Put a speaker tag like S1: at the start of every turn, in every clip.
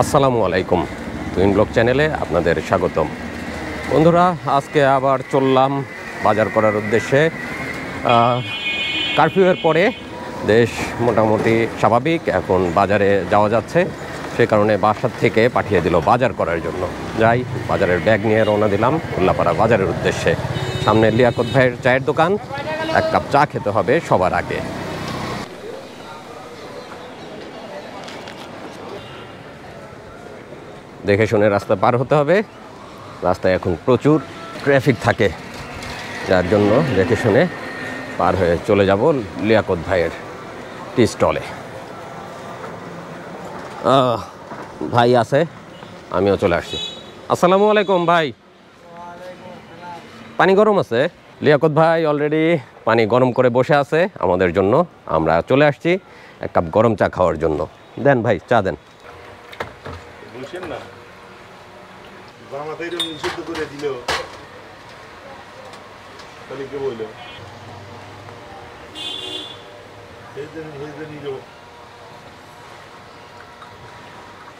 S1: আসসালামু আলাইকুম, তুহিন ব্লগ চ্যানেলে আপনাদের স্বাগতম। বন্ধুরা, আজকে আবার চললাম বাজার করার উদ্দেশ্যে। কারফিউয়ের পরে দেশ মোটামুটি স্বাভাবিক, এখন বাজারে যাওয়া যাচ্ছে। সে কারণে বাসার থেকে পাঠিয়ে দিল বাজার করার জন্য। যাই, বাজারের ব্যাগ নিয়ে রওনা দিলাম উল্লাপাড়া বাজারের উদ্দেশ্যে। সামনে লিয়াকত ভাইয়ের চায়ের দোকান, এক কাপ চা খেতে হবে সবার আগে। দেখে শুনে রাস্তা পার হতে হবে। রাস্তায় এখন প্রচুর ট্রাফিক থাকে, যার জন্য দেখে শুনে পার হয়ে চলে যাব লিয়াকত ভাইয়ের টি স্টলে। ভাই আছে, আমিও চলে আসছি। আসসালামু আলাইকুম ভাই। পানি গরম আছে? লিয়াকত ভাই অলরেডি পানি গরম করে বসে আছে আমাদের জন্য। আমরা চলে আসছি এক কাপ গরম চা খাওয়ার জন্য। দেন ভাই, চা দেন।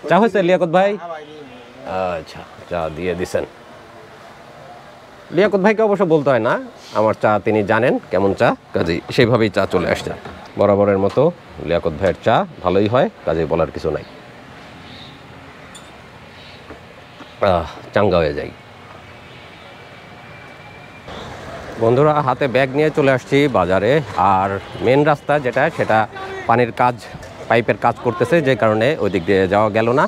S1: চা হয়েছে লিয়াকত ভাই? আচ্ছা, চা দিয়ে দিছেন। লিয়াকত ভাইকে অবশ্য বলতে হয় না, আমার চা তিনি জানেন কেমন চা, কাজেই সেইভাবেই চা চলে আসছে। বরাবরের মতো লিয়াকত ভাইয়ের চা ভালোই হয়, কাজেই বলার কিছু নাই। চাঙ্গা হয়ে যাই। বন্ধুরা, হাতে ব্যাগ নিয়ে চলে আসছি বাজারে। আর মেন রাস্তা যেটা, সেটা পানির কাজ, পাইপের কাজ করতেছে, যে কারণে ওই দিক দিয়ে যাওয়া গেল না।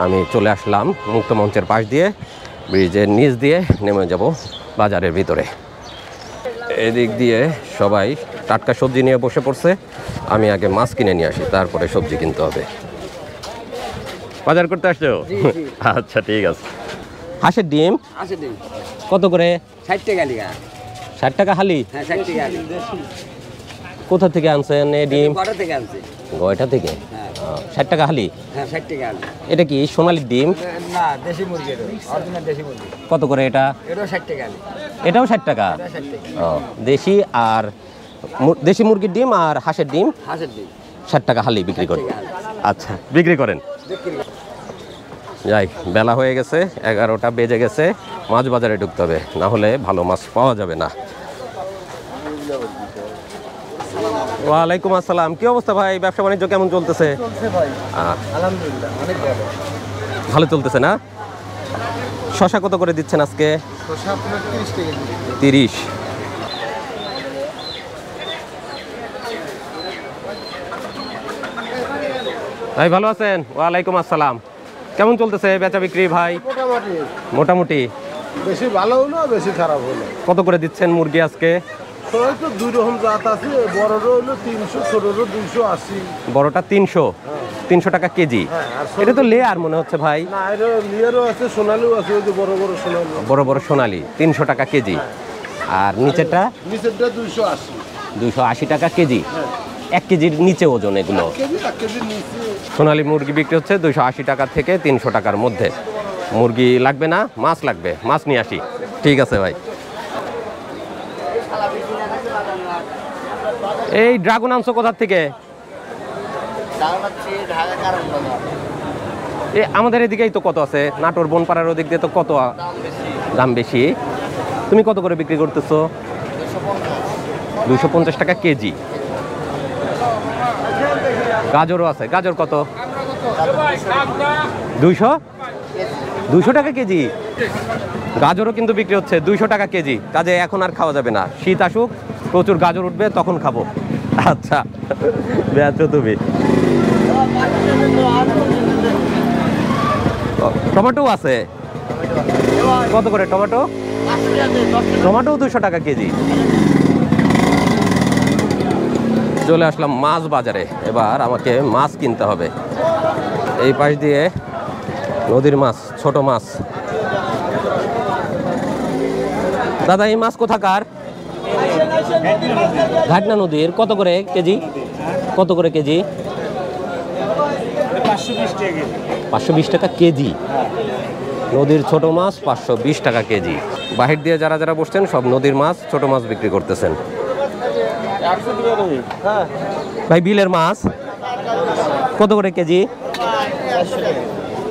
S1: আমি চলে আসলাম মুক্ত মঞ্চের পাশ দিয়ে, ব্রিজের নিচ দিয়ে নেমে যাব বাজারের ভিতরে। এদিক দিয়ে সবাই টাটকা সবজি নিয়ে বসে পড়ছে। আমি আগে মাছ কিনে নিয়ে আসি, তারপরে সবজি কিনতে হবে। বাজার করতে আসছো? আচ্ছা, ঠিক আছে। হাঁসের ডিম কত করে?
S2: 60 টাকা লিগা।
S1: 60 টাকা হালি?
S2: হ্যাঁ, 60 টাকা হালি।
S1: কোথা থেকে আনছেন এই ডিম?
S2: গড়া থেকে আনছি।
S1: গয়টা থেকে?
S2: হ্যাঁ।
S1: 60 টাকা হালি?
S2: হ্যাঁ, 60 টাকা হালি।
S1: এটা কি সোনালির ডিম?
S2: না, দেশি মুরগি, অরিজিনাল দেশি মুরগি।
S1: কত করে এটা?
S2: এটাও 60 টাকা হালি।
S1: এটাও 60 টাকা?
S2: এটা 60 টাকা।
S1: দেশি আর দেশি মুরগির ডিম আর হাঁসের ডিম
S2: হাঁসের ডিম
S1: 60 টাকা হালি বিক্রি করেন?
S2: 60 টাকা হালি।
S1: আচ্ছা, বিক্রি করেন। যাই, বেলা হয়ে গেছে, 11টা বেজে গেছে। মাছ বাজারে ঢুকতে হবে, না হলে ভালো মাছ পাওয়া যাবে না। ওয়ালাইকুম আসসালাম। কি অবস্থা ভাই, ব্যবসা বাণিজ্য কেমন চলতেছে?
S2: আলহামদুলিল্লাহ, অনেক ভালো।
S1: ভালো চলতেছে না? শশা কত করে দিচ্ছেন আজকে?
S2: 30 টাকা।
S1: 30। ভাই ভালো আছেন? ওয়ালাইকুম আসসালাম। কেমন চলতেছে বেচা বিক্রি ভাই? মোটামুটি।
S3: বেশি ভালো হলো, বেশি খারাপ হলো।
S1: কত করে দিচ্ছেন মুরগি আজকে?
S3: সবাই তো দুই রকম জাত আছে, বড়রও হলো 300, ছোটরও 280।
S1: বড়টা 300? 300 টাকা কেজি? এটা তো লেয়ার মনে হচ্ছে ভাই।
S3: না, এর লিয়ারও আছে, সোনালিও আছে, ওই যে বড় বড় সোনালি।
S1: বড় বড় সোনালি 300 টাকা কেজি। আর নিচেরটা?
S3: নিচেরটা 280।
S1: 280 টাকা কেজি। 1 কেজির নিচে ওজন এগুলো।
S3: 1 কেজির নিচে
S1: সোনালি মুরগি বিক্রি হচ্ছে 280 টাকা থেকে 300 টাকার মধ্যে। মুরগি লাগবে না, মাছ লাগবে, মাছ নিয়ে আসি। ঠিক আছে ভাই। এই ড্রাগন আনছো কোথার থেকে? আমাদের এদিকেই তো কত আছে, নাটোর বনপাড়ার ওদিক দিয়ে তো কত দাম বেশি। তুমি কত করে বিক্রি করতেছো? 250 টাকা কেজি। গাজরও আছে, গাজর কত? 200 টাকা কেজি। গাজরও কিন্তু বিক্রি হচ্ছে 200 টাকা কেজি। কাজে এখন আর খাওয়া যাবে না, শীত আসুক, প্রচুর গাজর উঠবে, তখন খাবো। আচ্ছা, বেচো তুমি। টমেটো আছে কত করে? টমেটো? টমেটো 200 টাকা কেজি। চলে আসলাম মাছ বাজারে। এবার আমাকে মাছ কিনতে হবে। এই পাশ দিয়ে নদীর মাছ, ছোট মাছ। দাদা, এই মাছ কোথাকার? ঘাটনা নদীর। কত করে কেজি? কত করে কেজি? 520 টাকা কেজি। নদীর ছোট মাছ 520 টাকা কেজি। বাহির দিয়ে যারা যারা বসছেন সব নদীর মাছ, ছোট মাছ বিক্রি করতেছেন। ভাই, বিলের মাছ কত করে কেজি?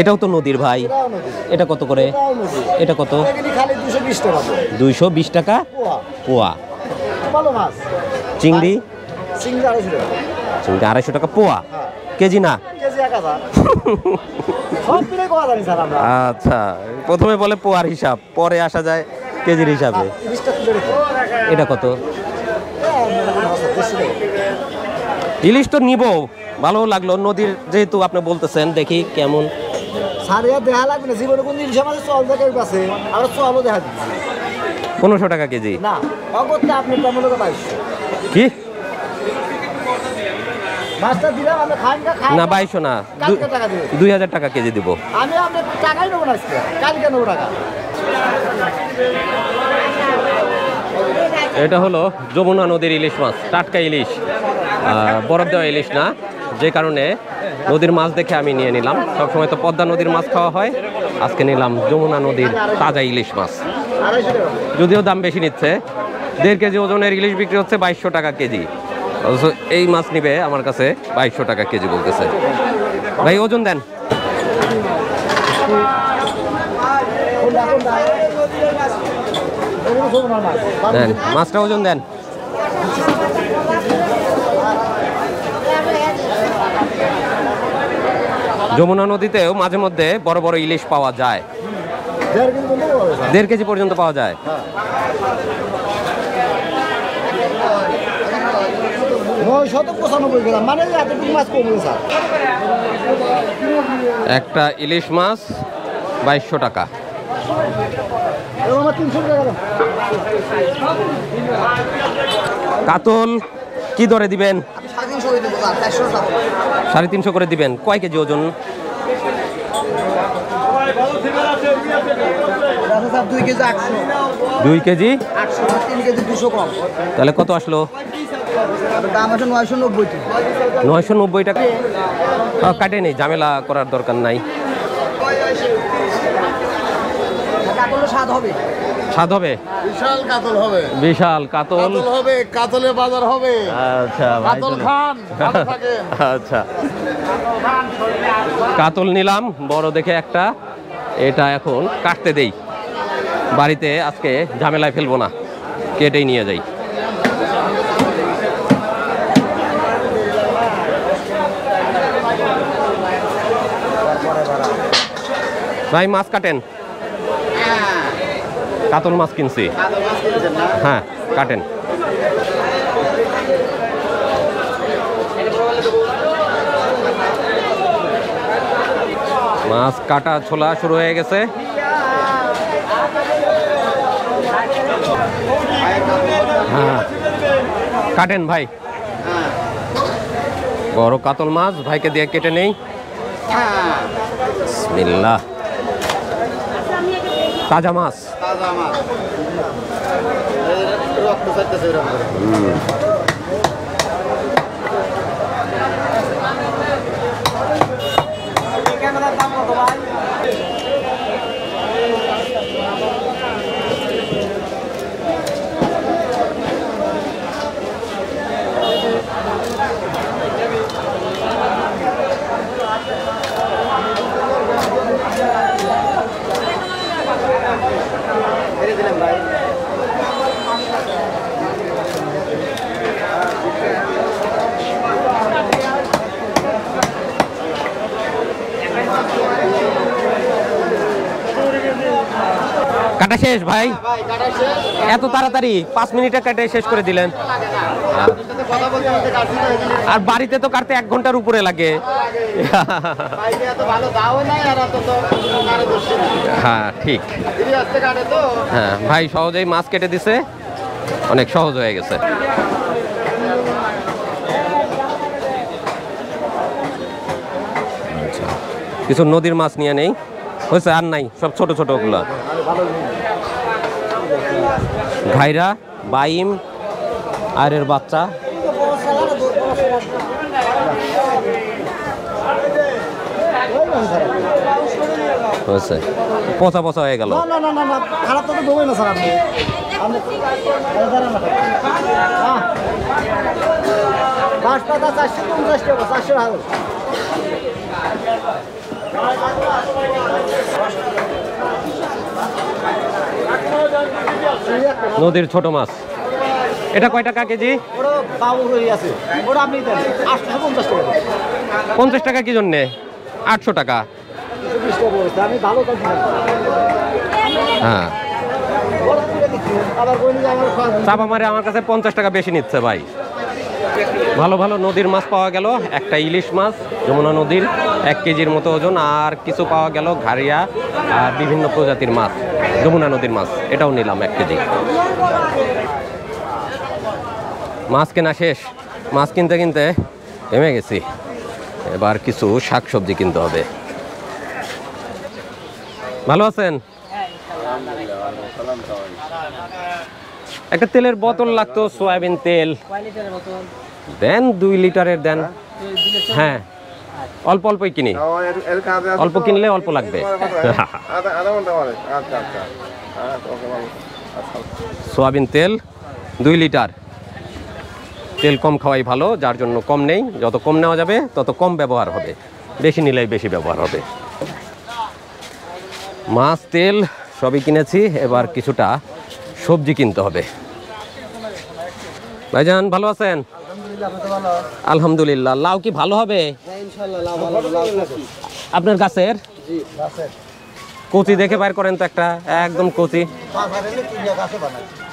S1: এটাও তো নদীর ভাই।
S2: এটাও নদী।
S1: এটা কত করে?
S2: এটাও নদী।
S1: এটা কত?
S2: এগুলি খালি 220 টাকা।
S1: 220 টাকা
S2: পোয়া।
S1: পোয়া।
S2: ভালো মাছ।
S1: চিংড়ি?
S2: চিংড়ি 250 টাকা।
S1: চিংড়ি 250 টাকা পোয়া,
S2: হ্যাঁ।
S1: কেজি না?
S2: কেজি 1000। সব মিলে কত জানি স্যার আমরা।
S1: আচ্ছা, প্রথমে বলে পোয়ার হিসাব, পরে আসা যায় কেজির হিসাবে।
S2: 30 টাকা তুলে রেখো।
S1: এটা কত?
S2: 200 টাকা।
S1: ইলিশ তো নিব, ভালো লাগলো। নদীর যেহেতু আপনি বলতেছেন, দেখি কেমন।
S2: সারিয়া দেখা লাগবে না, জীবনে কোন ইলিশ মাছের চল দেখে আছে, আমরা চলও দেখা দিচ্ছি
S1: 1500 টাকা কেজি।
S2: না। অগত্যা আপনি কেমন লোক 2200
S1: কি?
S2: মাছটা দিলাম আমরা খাই
S1: না 2200 না,
S2: কালকে টাকা দিবে।
S1: 2000 টাকা কেজি দিব।
S2: আমি আপনার টাকাই নেবো না আজকে, কালকে নেবো টাকা।
S1: এটা হলো যমুনা নদীর ইলিশ মাছ, টাটকা ইলিশ, বরফ দেওয়া ইলিশ না, যে কারণে নদীর মাছ দেখে আমি নিয়ে নিলাম। সবসময় তো পদ্মা নদীর মাছ খাওয়া হয়, আজকে নিলাম যমুনা নদীর তাজা ইলিশ মাছ।
S2: 250 টাকা।
S1: যদিও দাম বেশি নিচ্ছে, 1.5 কেজি ওজনের ইলিশ বিক্রি হচ্ছে 2200 টাকা কেজি। অথচ এই মাছ নিবে আমার কাছে 2200 টাকা কেজি বলতেছে। ভাই ওজন দেন।
S2: কোনটা কোনটা? এগুলো সব না মাছ।
S1: দেন মাছটা ওজন দেন। যমুনা নদীতেও মাঝে মধ্যে বড় বড় ইলিশ পাওয়া যায়,
S2: 1.5 কেজি পর্যন্ত পাওয়া যায়।
S1: 1.5 কেজি পর্যন্ত পাওয়া যায়।
S2: 995 গ্রাম, মানে এতটুকু মাছ কমবে স্যার।
S1: একটা ইলিশ মাছ 2200 টাকা।
S2: এবার আমার 300 টাকা দাম।
S1: কাতল কি দরে দিবেন?
S2: 350 করে দেবো স্যার, 400 টাকা।
S1: 350 করে দিবেন। কয় কেজি ওজন?
S2: Sir 2 KG 800।
S1: 2 কেজি
S2: 800, 3 কেজি 200 কম।
S1: তাহলে কত আসলো?
S2: দাম আছে 990 টাকা।
S1: 990 টাকা। কাটে নেই, ঝামেলা করার দরকার নাই।
S2: কাতলের স্বাদ হবে।
S1: স্বাদ হবে?
S3: বিশাল কাতল হবে।
S1: বিশাল কাতল
S3: কাতল হবে, কাতলে বাজার হবে।
S1: আচ্ছা ভাই,
S3: কাতল খান, ভালো থাকেন।
S1: আচ্ছা কাতল নিলাম বড় দেখে একটা। এটা এখন কাটতে দেই, বাড়িতে আজকে ঝামেলায় ফেলবো না, কেটেই নিয়ে যাই। ভাই মাছ কাটেন। কাতল মাছ কিনছি। হ্যাঁ কাটেন। মাছ কাটা ছোলা শুরু হয়ে গেছে। হ্যাঁ কাটেন ভাই। বড় কাতল মাছ ভাইকে দিয়ে কেটে নেই। বিসমিল্লাহ। তাজা মাছ।
S2: তাজা মাছ। রক্ত চাইতেছে এরকম করে। ক্যামেরার দাম কত ভাই? দিলাম ভাই।
S1: কাটা শেষ ভাই?
S2: ভাই কাটা শেষ।
S1: এত তাড়াতাড়ি 5 মিনিটে কেটে শেষ করে দিলেন।
S2: কথা বলতে বলতে কাটছি না এগুলি।
S1: আর বাড়িতে তো কাটতে 1 ঘন্টার উপরে লাগে।
S2: ভাইকে এত ভালো দাও নাই আর এত তো কারে দোষী না।
S1: হ্যাঁ ঠিক।
S2: দিদি আসতে কাটে তো।
S1: হ্যাঁ ভাই সহজেই মাছ কেটে দিছে, অনেক সহজ হয়ে গেছে। আচ্ছা, কিছু নদীর মাছ নিয়ে নেই, হয়েছে আর নাই, সব ছোট ছোট ওগুলো। ঘাইরা, বাইম, আর এর বাচ্চা। হয়েছে পচা পচা হয়ে গেল।
S2: না না না না না, খারাপ তো দেবোই না স্যার আপনি। পাঁচ পাতা 450 টাকা, 400 টাকা।
S1: নদীর ছোট মাছ, এটা কয় টাকা কেজি?
S2: ওরা বাবু হয়ে আছে, ওরা আপনি দেন 850 টাকা।
S1: 50 টাকা কি জন্যে? 800 টাকা।
S2: 20 টাকা বলছে, আমি ভালো কাজ দিলাম।
S1: হ্যাঁ,
S2: ওরা তুলে দিচ্ছে, আবার কইনি যে আমার খাওয়া
S1: চাপা মারে আমার কাছে 50 টাকা বেশি নিচ্ছে ভাই। ভালো ভালো নদীর মাছ পাওয়া গেল, একটা ইলিশ মাছ যমুনা নদীর 1 কেজির মতো ওজন, আর কিছু পাওয়া গেল ঘাড়িয়া আর বিভিন্ন প্রজাতির মাছ, যমুনা নদীর মাছ, এটাও নিলাম 1 কেজি। মাছ কেনা শেষ, মাছ কিনতে কিনতে থেমে গেছি, এবার কিছু শাকসবজি কিনতে হবে। ভালো আছেন? একটা তেলের বোতল লাগতো, সয়াবিন তেল দেন, 2 লিটারের দেন। হ্যাঁ, অল্প অল্পই কিনি, অল্প কিনলে অল্প লাগবে। সয়াবিন তেল 2 লিটার। তেল কম খাওয়াই ভালো, যার জন্য কম নেই, যত কম নেওয়া যাবে তত কম ব্যবহার হবে, বেশি নিলেই বেশি ব্যবহার হবে। মাছ তেল সবই কিনেছি, এবার কিছুটা সবজি কিনতে হবে। ভাইজান ভালো আছেন? আলহামদুলিল্লাহ। লাউ কি ভালো হবে? আপনার গাছের কচি দেখে বাইর করেন তো একটা, একদম কচি,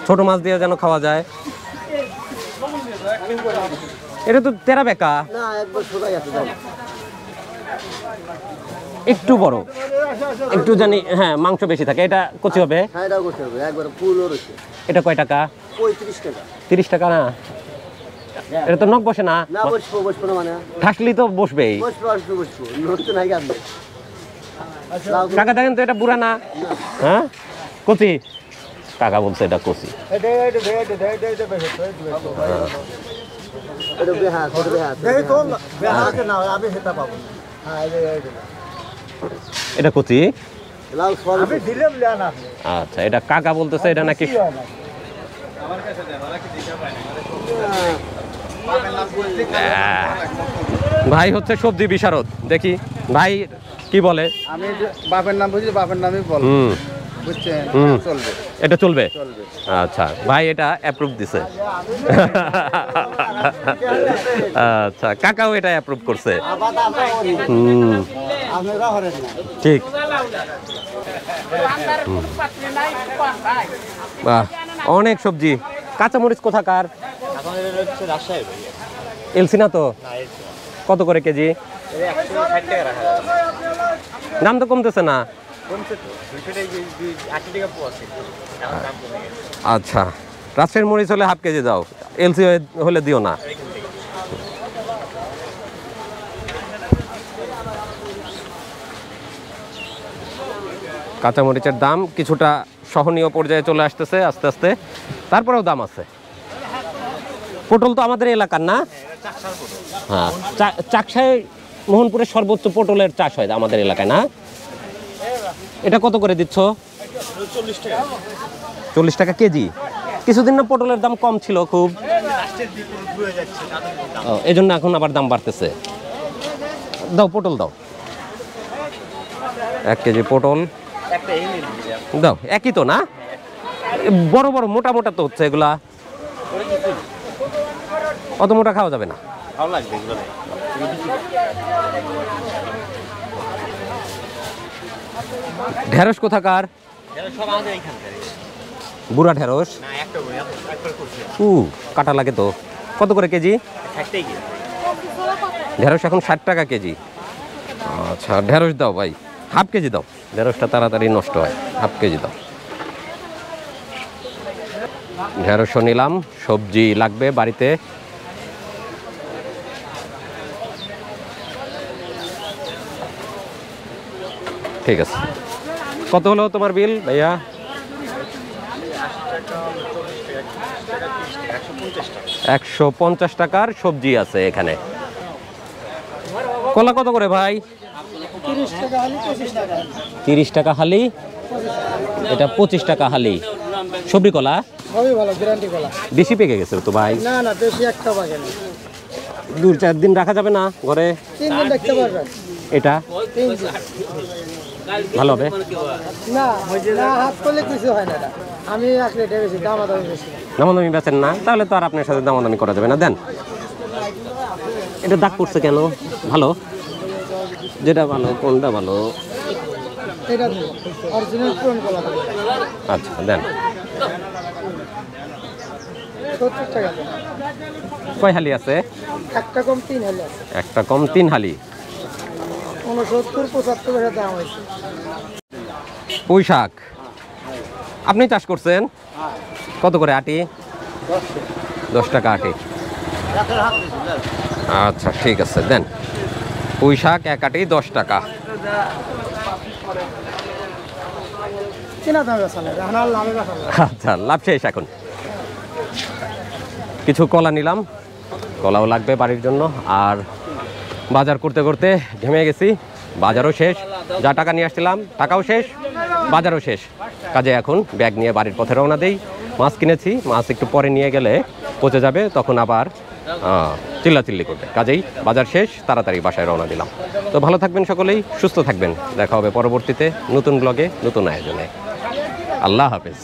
S1: ছোট মাছ দিয়ে যেন খাওয়া যায়। এটা তো তেরা বেকা,
S2: না একবার সোজাই আছে দাও।
S1: একটু বড়, একটু জানি, হ্যাঁ মাংস বেশি থাকে। এটা কচি হবে?
S2: হ্যাঁ এটাও করতে হবে, একবার ফুলও রয়েছে।
S1: এটা কয় টাকা?
S2: 35 টাকা।
S1: 30 টাকা না? এটা তো নখ বসে না,
S2: না বসবো না মানে
S1: ঠাসলি তো বসবেই।
S2: বসবো নড়তে নাই আপনি।
S1: কাকা দেখেন তো, এটা বুড়া না? হ্যাঁ কচি, কাকা বলছে এটা কচি। এটা কচি, আচ্ছা। এটা কাকা বলতেছে এটা নাকি ভাই হচ্ছে সবজি বিশারদ। দেখি ভাই কি বলে।
S3: আমি বাপের নাম বুঝি, বাপের নামই বল,
S1: হুম
S3: বুঝছেন? চলবে,
S1: এটা চলবে।
S3: চলবে।
S1: আচ্ছা ভাই এটা অ্যাপ্রুভ দিছে। আচ্ছা কাকাও এটা অ্যাপ্রুভ করছে। হুম ঠিক। বাহ, অনেক সবজি। কাঁচামরিচ কোথাকার? এলসি না তো? কত করে কেজি? দাম তো কমতেছে না। আচ্ছা, রাজশাহীর মরিচ হলে হাফ কেজি দাও, এলসি হলে দিও না। কাঁচামরিচের দাম কিছুটা সহনীয় পর্যায়ে চলে আসতেছে আস্তে আস্তে, তারপরেও দাম আছে। পটল তো আমাদের এলাকার না? হ্যাঁ, চাকসায় মোহনপুরের সর্বোচ্চ পটলের চাষ হয় আমাদের এলাকায় না? এটা কত করে দিচ্ছ? 40 টাকা কেজি। কিছুদিন না পটলের দাম কম ছিল খুব, এই জন্য এখন আবার দাম বাড়তেছে। দাও পটল দাও, 1 কেজি পটল দাও। একই তো না? বড় বড় মোটা মোটা তো হচ্ছে এগুলা, অত মোটা খাওয়া যাবে না। ঢেঁড়স কোথাকার? বুড়া ঢেঁড়স, কাটা লাগে তো। কত করে কেজি? ঢেঁড়স এখন 60 টাকা কেজি। আচ্ছা ঢেঁড়স দাও ভাই, হাফ কেজি দাও, ঢেঁড়সটা তাড়াতাড়ি নষ্ট হয়। হাফ কেজি দাও। ঢেঁড়সও নিলাম, সবজি লাগবে বাড়িতে। ঠিক আছে, কত হলো তোমার বিল ভাইয়া? 150 টাকার সবজি আছে এখানে। কলা কত করে ভাই? 30 টাকা হালি। এটা 25 টাকা হালি। সবজি কলা
S2: সবই ভালো, গ্যারান্টি কলা।
S1: বেশি পেকে গেছে তো ভাই।
S2: না না, বেশি একটা বাগে না।
S1: 2-4 দিন রাখা যাবে না ঘরে?
S2: 3 দিন রাখতে পারবেন।
S1: এটা ভালো হবে?
S2: না না হাত করলে কিছু হয় না আমি আসলে এটা বেশি দামাদামি বেশি
S1: দামাদামি বেচেন না, তাহলে তো আর আপনার সাথে দামাদামি করা যাবে না। দেন। এটা দাগ পড়ছে কেন? ভালো, যেটা ভালো কোনটা ভালো?
S2: এটা অরিজিনাল পুরন কলা
S1: আচ্ছা দেন।
S2: 70 টাকা
S1: কয় হালি আছে?
S2: একটা কম 3 হাজার
S1: একটা কম 3 হালি।
S2: 69-75 টাকা দাম হয়েছে।
S1: পুঁই শাক আপনি চাষ করছেন? কত করে আটি? 10 টাকা আটি। আচ্ছা ঠিক আছে, দেন। পুঁই শাক এক আটি 10 টাকা।
S2: কিনা দামে বেচা না হানাল নামে বেচা না।
S1: আচ্ছা, লাভ শেষ এখন। কিছু কলা নিলাম, কলাও লাগবে বাড়ির জন্য। আর বাজার করতে করতে ঘেমে গেছি, বাজারও শেষ, যা টাকা নিয়ে আসছিলাম টাকাও শেষ, বাজারও শেষ। কাজে এখন ব্যাগ নিয়ে বাড়ির পথে রওনা দেই। মাছ কিনেছি, মাছ একটু পরে নিয়ে গেলে পচে যাবে, তখন আবার চিল্লাচিল্লি করবে। কাজেই বাজার শেষ, তাড়াতাড়ি বাসায় রওনা দিলাম। তো ভালো থাকবেন সকলেই, সুস্থ থাকবেন। দেখা হবে পরবর্তীতে নতুন ব্লগে, নতুন আয়োজনে। আল্লাহ হাফেজ।